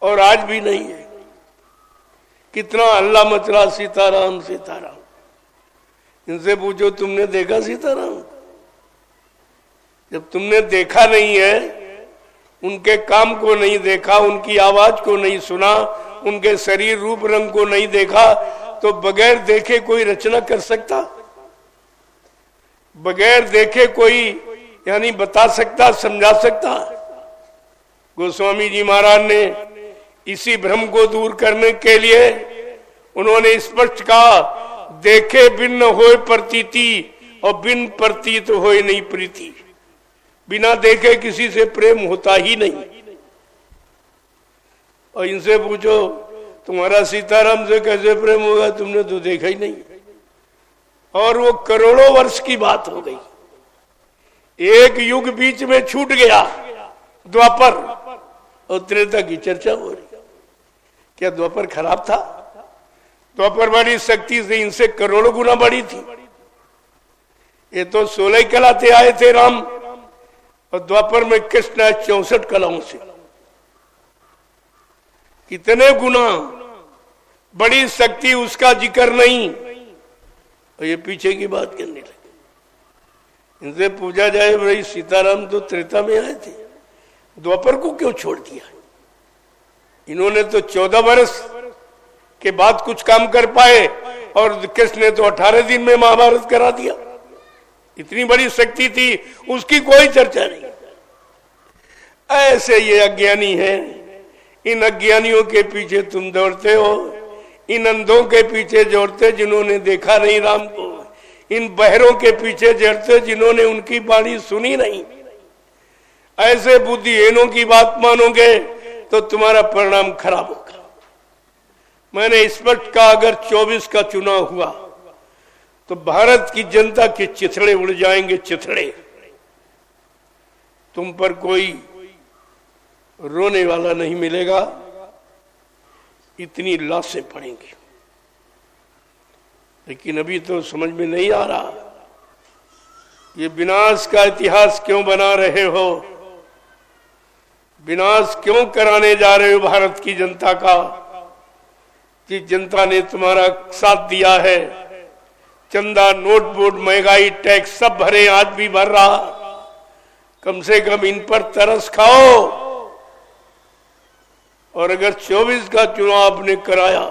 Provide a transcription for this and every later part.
और आज भी नहीं है। कितना हल्ला मचला सीताराम सीताराम। इनसे पूछो तुमने देखा सीताराम? जब तुमने देखा नहीं है, उनके काम को नहीं देखा, उनकी आवाज को नहीं सुना, उनके शरीर रूप रंग को नहीं देखा, तो बगैर देखे कोई रचना कर सकता? बगैर देखे कोई यानी बता सकता, समझा सकता? गोस्वामी जी महाराज ने इसी भ्रम को दूर करने के लिए उन्होंने स्पष्ट कहा, देखे बिन होए प्रतीति और बिन प्रतीत होए नहीं प्रीति। बिना देखे किसी से प्रेम होता ही नहीं। और इनसे पूछो तुम्हारा सीताराम से कैसे प्रेम होगा, तुमने तो देखा ही नहीं। और वो करोड़ों वर्ष की बात हो गई, एक युग बीच में छूट गया, द्वापर और त्रेता की चर्चा हो रही। क्या द्वापर खराब था? द्वापर वाली शक्ति से इनसे करोड़ों गुना बड़ी थी। ये तो 16 कलाते आए थे राम, और द्वापर में कृष्ण आए 64 कलाओं से। कितने गुना बड़ी शक्ति, उसका जिक्र नहीं। और ये पीछे की बात करने लगे। इनसे पूछा जाए भाई सीताराम तो त्रेता में आए थे, द्वापर को क्यों छोड़ दिया? इन्होंने तो 14 वर्ष के बाद कुछ काम कर पाए, और कृष्ण ने तो 18 दिन में महाभारत करा दिया। इतनी बड़ी शक्ति थी, उसकी कोई चर्चा नहीं। ऐसे ये अज्ञानी है। इन अज्ञानियों के पीछे तुम दौड़ते हो, इन अंधों के पीछे दौड़ते जिन्होंने देखा नहीं राम को, इन बहरों के पीछे दौड़ते जिन्होंने उनकी वाणी सुनी नहीं। ऐसे बुद्धिहीनों की बात मानोगे तो तुम्हारा परिणाम खराब होगा। मैंने स्पष्ट कहा, अगर 24 का चुनाव हुआ तो भारत की जनता के चिथड़े उड़ जाएंगे, चिथड़े। तुम पर कोई रोने वाला नहीं मिलेगा, इतनी लाशें पड़ेंगी। लेकिन अभी तो समझ में नहीं आ रहा, ये विनाश का इतिहास क्यों बना रहे हो? विनाश क्यों कराने जा रहे हो भारत की जनता का? कि जनता ने तुम्हारा साथ दिया है, चंदा, नोट बोर्ड, महंगाई, टैक्स सब भरे, आज भी भर रहा। कम से कम इन पर तरस खाओ। और अगर 24 का चुनाव आपने कराया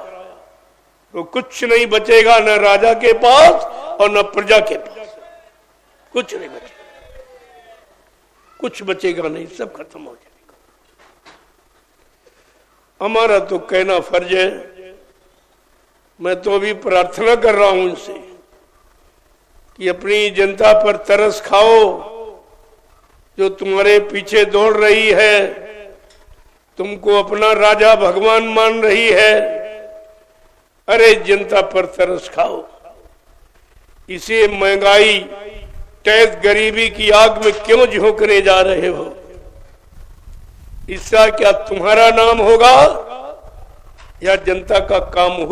तो कुछ नहीं बचेगा, न राजा के पास और न प्रजा के पास। कुछ नहीं बचेगा, कुछ बचेगा नहीं, सब खत्म हो जाएगा। हमारा तो कहना फर्ज है। मैं तो अभी प्रार्थना कर रहा हूं इनसे कि अपनी जनता पर तरस खाओ, जो तुम्हारे पीछे दौड़ रही है, तुमको अपना राजा भगवान मान रही है। अरे जनता पर तरस खाओ। इसे महंगाई, टैक्स, गरीबी की आग में क्यों झोंकने जा रहे हो? इसका क्या तुम्हारा नाम होगा या जनता का काम हो?